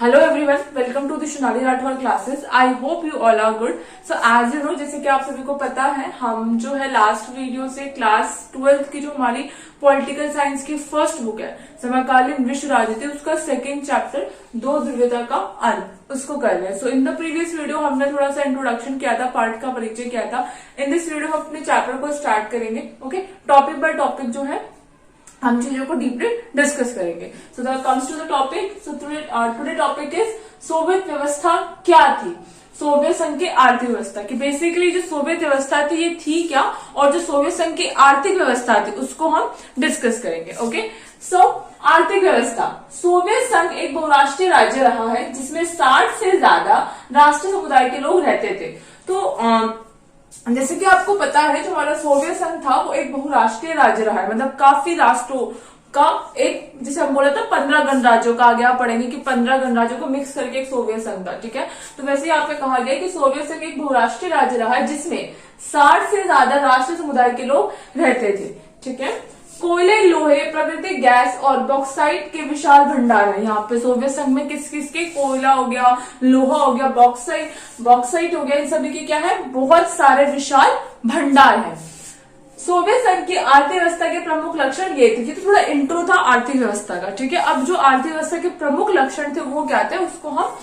Hello everyone, welcome to the Sonali Rathore classes. I hope you all are good. So as you know, जैसे कि आप सभी को पता है, हम जो है लास्ट वीडियो से क्लास 12th की जो हमारी पॉलिटिकल साइंस की फर्स्ट बुक है समकालीन विश्व राजनीति, उसका सेकेंड चैप्टर दो ध्रुवीयता का अर्थ, उसको कर रहे हैं। सो इन द प्रीवियस वीडियो हमने थोड़ा सा इंट्रोडक्शन किया था, पार्ट का परिचय किया था। इन दिस वीडियो हम अपने चैप्टर को स्टार्ट करेंगे। ओके, टॉपिक बाय टॉपिक जो है हम चीजों को डीपली डिस्कस करेंगे। So that comes to the topic. So today topic is Soviet व्यवस्था क्या थी, सोवियत संघ की आर्थिक व्यवस्था की। बेसिकली जो सोवियत व्यवस्था थी ये थी क्या, और जो सोवियत संघ की आर्थिक व्यवस्था थी उसको हम डिस्कस करेंगे। ओके, सो आर्थिक व्यवस्था। सोवियत संघ एक बहुराष्ट्रीय राज्य रहा है जिसमें 60 से ज्यादा राष्ट्रीय समुदाय के लोग रहते थे। तो जैसे कि आपको पता है, जो हमारा सोवियत संघ था वो एक बहुराष्ट्रीय राज्य रहा है, मतलब काफी राष्ट्रों का एक, जैसे हम बोले था 15 गणराज्यों का, आगे आप पढ़ेंगे कि 15 गणराज्यों को मिक्स करके एक सोवियत संघ था। ठीक है, तो वैसे यहाँ पे कहा गया कि सोवियत संघ एक बहुराष्ट्रीय राज्य रहा है जिसमें 60 से ज्यादा राष्ट्रीय समुदाय के लोग रहते थे। ठीक है, कोयले, लोहे, प्राकृतिक गैस और बॉक्साइट के विशाल भंडार है यहाँ पे सोवियत संघ में। किस किस के? कोयला हो गया, लोहा हो गया, बॉक्साइट हो गया, इन सभी के क्या है? बहुत सारे विशाल भंडार है। सोवियत संघ की आर्थिक व्यवस्था के प्रमुख लक्षण ये थे। तो थोड़ा इंट्रो था आर्थिक व्यवस्था का। ठीक है, अब जो आर्थिक व्यवस्था के प्रमुख लक्षण थे वो क्या थे, उसको हम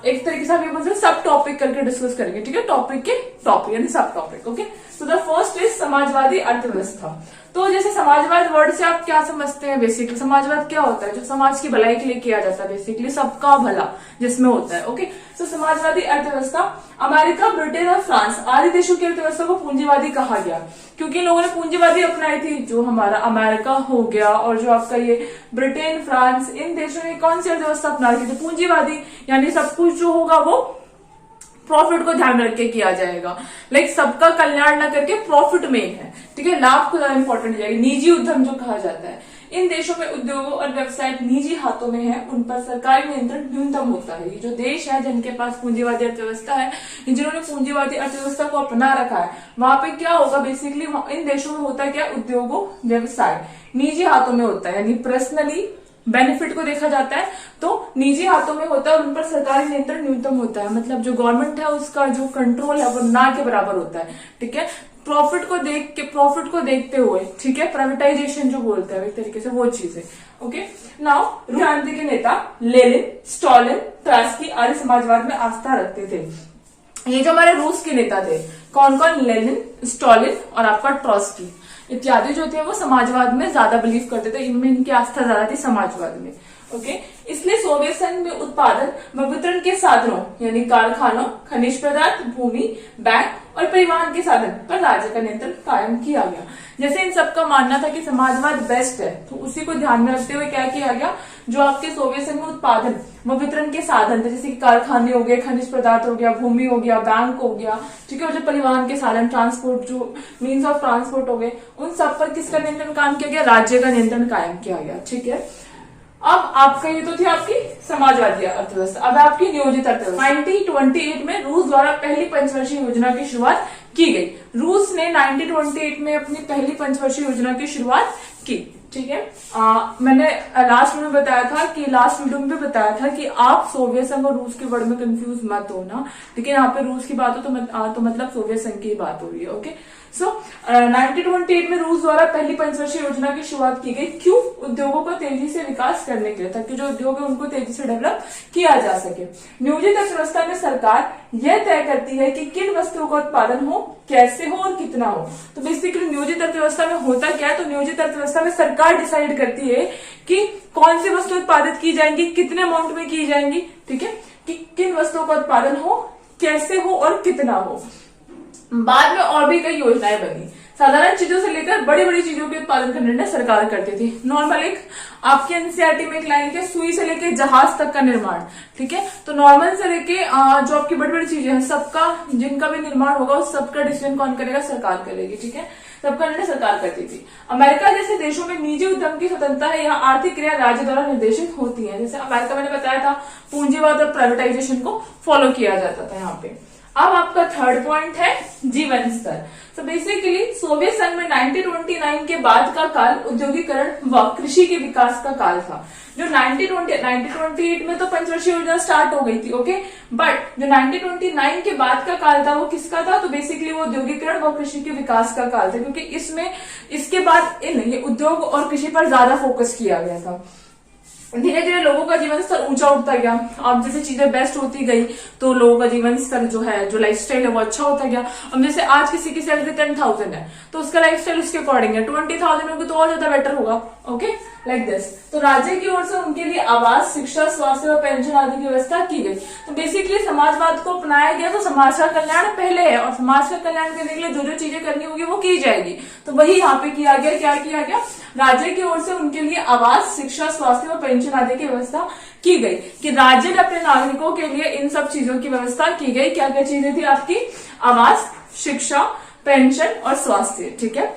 एक तरीके से मतलब सब टॉपिक करके डिस्कस करेंगे। ठीक है, टॉपिक के टॉपिक यानी सब topic. Okay, so the first is Samajwadi अर्थव्यवस्था। तो जैसे समाजवाद वर्ड से आप क्या समझते हैं? बेसिकली समाजवाद क्या होता है? जो समाज की भलाई के लिए किया जाता है, बेसिकली सबका भला जिसमें होता है। ओके, सो समाजवादी अर्थव्यवस्था। अमेरिका, ब्रिटेन और फ्रांस आदि देशों की अर्थव्यवस्था को पूंजीवादी कहा गया क्योंकि इन लोगों ने पूंजीवादी अपनाई थी। जो हमारा अमेरिका हो गया और जो आपका ये ब्रिटेन, फ्रांस, इन देशों ने कौन सी अर्थव्यवस्था अपना रखी थी? पूंजीवादी, यानी सब कुछ जो होगा वो प्रॉफिट को ध्यान रख के किया जाएगा। लाइक सबका कल्याण न करके प्रॉफिट मेन है। ठीक है, लाभ को ज्यादा इंपॉर्टेंट जाएगी। निजी उद्यम जो कहा जाता है, इन देशों में उद्योगों और व्यवसाय निजी हाथों में है, उन पर सरकारी नियंत्रण न्यूनतम होता है। ये जो देश है जिनके पास पूंजीवादी अर्थव्यवस्था है, जिन्होंने पूंजीवादी अर्थव्यवस्था को अपना रखा है, वहां पे क्या होगा? बेसिकली इन देशों में होता है क्या? उद्योगों, व्यवसाय निजी हाथों में होता है, यानी पर्सनली बेनिफिट को देखा जाता है तो निजी हाथों में होता है और उन पर सरकारी नियंत्रण न्यूनतम होता है। मतलब जो गवर्नमेंट है उसका जो कंट्रोल है वो ना के बराबर होता है। ठीक है, प्रॉफिट को देखते हुए, ठीक है, प्राइवेटाइजेशन जो बोलते हैं एक तरीके से वो चीज है। ओके, नाउ क्रांति के नेता लेनिन, स्टालिन, ट्रॉट्स्की आदि समाजवाद में आस्था रखते थे। ये जो हमारे रूस के नेता थे, कौन कौन? लेनिन, स्टालिन और आपका ट्रॉट्स्की इत्यादि जो थे वो समाजवाद में ज्यादा बिलीव करते थे। इनमें इनकी आस्था ज्यादा थी समाजवाद में। ओके, इसलिए सोवियत संघ में उत्पादन व वितरण के साधनों यानी कारखानों, खनिज पदार्थ, भूमि, बैंक और परिवहन के साधन पर राज्य का नियंत्रण कायम किया गया। जैसे इन सबका मानना था कि समाजवाद बेस्ट है, तो उसी को ध्यान में रखते हुए क्या किया गया? जो आपके सोवियत संघ में उत्पादन व वितरण के साधन थे, जैसे कि कारखाने हो गए, खनिज पदार्थ हो गया, भूमि हो गया, बैंक हो गया, ठीक है, और जो परिवहन के साधन, ट्रांसपोर्ट, जो मीन्स ऑफ ट्रांसपोर्ट हो गए, उन सब पर किसका नियंत्रण कायम किया गया? राज्य का नियंत्रण कायम किया गया। ठीक है, अब आपका ये तो थी आपकी समाजवादी अर्थव्यवस्था। अब आपकी नियोजित अर्थव्यवस्था। 1928 में रूस द्वारा पहली पंचवर्षीय योजना की शुरुआत की गई। रूस ने 1928 में अपनी पहली पंचवर्षीय योजना की शुरुआत की। ठीक है, मैंने लास्ट वीडियो में बताया था कि आप सोवियत संघ और रूस के वर्ड में कंफ्यूज मत होना। लेकिन यहाँ पे रूस की बात हो तो मतलब सोवियत संघ की बात हो रही है। ओके, सो 1928 में रूस द्वारा पहली पंचवर्षीय योजना की शुरुआत की गई। क्यों? उद्योगों को तेजी से विकास करने के लिए, ताकि जो उद्योग है उनको तेजी से डेवलप किया जा सके। नियोजित अर्थव्यवस्था में सरकार यह तय करती है कि किन वस्तुओं का उत्पादन हो, कैसे हो और कितना हो। तो बेसिकली नियोजित अर्थव्यवस्था में होता क्या है? तो नियोजित अर्थव्यवस्था में सरकार डिसाइड करती है कि कौन सी वस्तु उत्पादित की जाएंगी, कितने अमाउंट में की जाएंगी। ठीक है, कि किन वस्तुओं का उत्पादन हो, कैसे हो और कितना हो। बाद में और भी कई योजनाएं बनी। साधारण चीजों से लेकर बड़ी बड़ी चीजों के उत्पादन का निर्णय सरकार करती थी। नॉर्मल एक आपके एनसीईआरटी में एक लाइन है, सुई से लेके जहाज तक का निर्माण। ठीक है, तो नॉर्मल से लेके जो आपकी बड़ी बड़ी चीजें हैं, सबका जिनका भी निर्माण होगा उस सबका डिसीजन कौन करेगा? सरकार करेगी। ठीक है, सबका निर्णय सरकार करती थी। अमेरिका जैसे देशों में निजी उद्यम की स्वतंत्रता है। यहाँ आर्थिक क्रिया राज्य द्वारा निर्देशित होती है। जैसे अमेरिका मैंने बताया था, पूंजीवाद और प्राइवेटाइजेशन को फॉलो किया जाता था यहाँ पे। अब आपका थर्ड पॉइंट है जीवन स्तर। तो बेसिकली सोवियत संघ में 1929 के बाद का काल औद्योगिकरण व कृषि के विकास का काल था। जो 1928 में तो पंचवर्षीय योजना स्टार्ट हो गई थी, ओके, बट जो 1929 के बाद का काल था वो किसका था? तो बेसिकली वो औद्योगिकरण व कृषि के विकास का काल था, क्योंकि इसमें इसके बाद ये उद्योग और कृषि पर ज्यादा फोकस किया गया था। धीरे धीरे लोगों का जीवन स्तर ऊंचा उठता गया। अब जैसे चीजें बेस्ट होती गई तो लोगों का जीवन स्तर जो है, जो लाइफस्टाइल है वो अच्छा होता गया। अब जैसे आज किसी की सैलरी 10,000 है तो उसका लाइफस्टाइल उसके अकॉर्डिंग है, 20,000 होगी तो और ज्यादा बेटर होगा, ओके, लाइक दिस। तो राज्य की ओर से उनके लिए आवास, शिक्षा, स्वास्थ्य और पेंशन आदि की व्यवस्था की गई। तो बेसिकली समाजवाद को अपनाया गया। तो समाज का कल्याण पहले है और समाज का कल्याण करने के लिए जो जो चीजें करनी होगी वो की जाएगी। तो वही यहाँ पे किया गया। क्या किया गया? राज्य की ओर से उनके लिए आवास, शिक्षा, स्वास्थ्य और पेंशन आदि की व्यवस्था की गई, कि राज्य ने अपने नागरिकों के लिए इन सब चीजों की व्यवस्था की गई। क्या क्या चीजें थी आपकी? आवास, शिक्षा, पेंशन और स्वास्थ्य, ठीक है।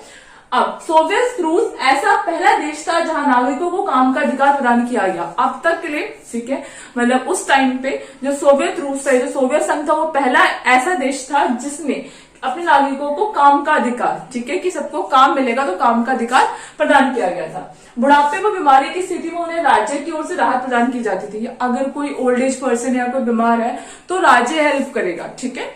अब सोवियत रूस ऐसा पहला देश था जहां नागरिकों को काम का अधिकार प्रदान किया गया। अब तक के लिए, ठीक है, मतलब उस टाइम पे जो सोवियत रूस है, जो सोवियत संघ था, वो पहला ऐसा देश था जिसने अपने नागरिकों को काम का अधिकार, ठीक है, कि सबको काम मिलेगा तो काम का अधिकार प्रदान किया गया था। बुढ़ापे व बीमारी की स्थिति में उन्हें राज्य की ओर से राहत प्रदान की जाती थी। अगर कोई ओल्ड एज पर्सन या कोई बीमार है तो राज्य हेल्प करेगा, ठीक है।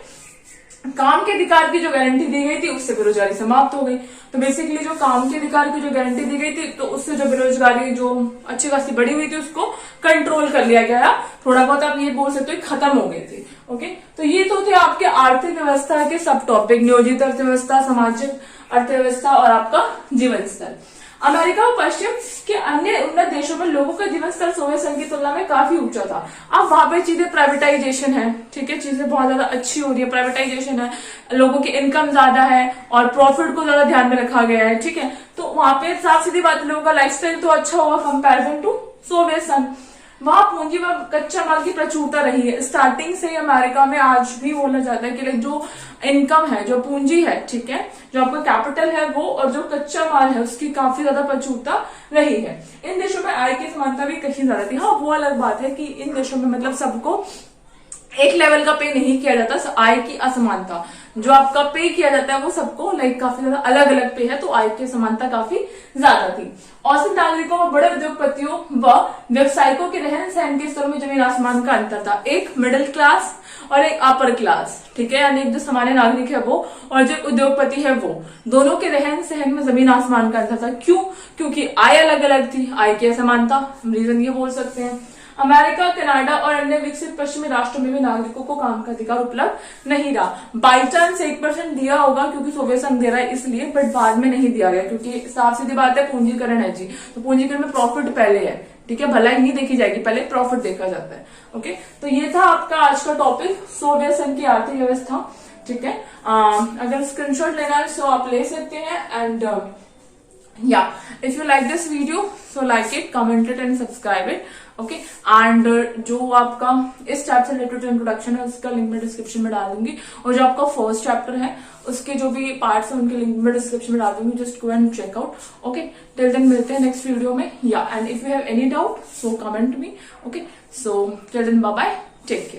काम के अधिकार की जो गारंटी दी गई थी उससे बेरोजगारी समाप्त हो गई। तो बेसिकली जो काम के अधिकार की जो गारंटी दी गई थी तो उससे जो बेरोजगारी जो अच्छी खासी बढ़ी हुई थी उसको कंट्रोल कर लिया गया। थोड़ा बहुत आप ये बोल सकते हो खत्म हो गई थी, ओके। तो ये तो थे आपके आर्थिक व्यवस्था के सब टॉपिक, नियोजित अर्थव्यवस्था, सामाजिक अर्थव्यवस्था और आपका जीवन स्तर। अमेरिका और पश्चिम के अन्य उन्नत देशों में लोगों का जीवन स्तर सोवियत संघ की तुलना में काफी ऊंचा था। अब वहां पे चीजें प्राइवेटाइजेशन है, ठीक है, चीजें बहुत ज्यादा अच्छी हो रही है, प्राइवेटाइजेशन है, लोगों की इनकम ज्यादा है और प्रॉफिट को ज्यादा ध्यान में रखा गया है, ठीक है। तो वहां पे साफ सीधी बात, लोगों का लाइफस्टाइल तो अच्छा होगा कंपैरिजन टू सोवियत संघ। वहां पूंजी व कच्चा माल की प्रचुरता रही है। स्टार्टिंग से ही अमेरिका में आज भी बोला जाता है कि जो इनकम है, जो पूंजी है, ठीक है, जो आपका कैपिटल है वो और जो कच्चा माल है उसकी काफी ज्यादा प्रचुरता रही है। इन देशों में आय की समानता भी कहीं ज्यादा थी। हाँ, वो अलग बात है कि इन देशों में मतलब सबको एक लेवल का पे नहीं किया जाता। आय की असमानता, जो आपका पे किया जाता है वो सबको लाइक काफी ज्यादा अलग अलग पे है, तो आय की समानता काफी ज्यादा थी। औसत नागरिकों में बड़े उद्योगपतियों व व्यवसायिकों के रहन सहन के स्तरों में जमीन आसमान का अंतर था। एक मिडिल क्लास और एक अपर क्लास, ठीक है, यानी जो सामान्य नागरिक है वो और जो उद्योगपति है वो, दोनों के रहन सहन में जमीन आसमान का अंतर था। क्यों? क्योंकि आय अलग अलग थी, आय की असमानता, रीजन ये बोल सकते हैं। अमेरिका, कनाडा और अन्य विकसित पश्चिमी राष्ट्रों में भी नागरिकों को काम का अधिकार उपलब्ध नहीं रहा। बाई चांस 1% दिया होगा क्योंकि सोवियत संघ दे रहा है इसलिए, बट बाद में नहीं दिया गया क्योंकि साफ सीधी बात है पूंजीकरण है जी। तो पूंजीकरण में प्रॉफिट पहले है, ठीक है, भलाई नहीं देखी जाएगी, पहले प्रॉफिट देखा जाता है, ओके। तो ये था आपका आज का टॉपिक, सोवियत संघ की आर्थिक व्यवस्था, ठीक है। अगर स्क्रीनशॉट लेना है तो आप ले सकते हैं। And if you like this video, so like it, comment it and subscribe it, okay। and जो आपका इस टाइप से रिलेटेड इंट्रोडक्शन है उसका लिंक मैं डिस्क्रिप्शन में डाल दूंगी, और जो आपका फर्स्ट चैप्टर है उसके जो भी पार्ट्स हैं उनके लिंक में डिस्क्रिप्शन में डाल दूंगी, just go and check out, okay. Till then मिलते हैं नेक्स्ट वीडियो में, and if you have any doubt so comment me, okay. So till then bye bye, take care.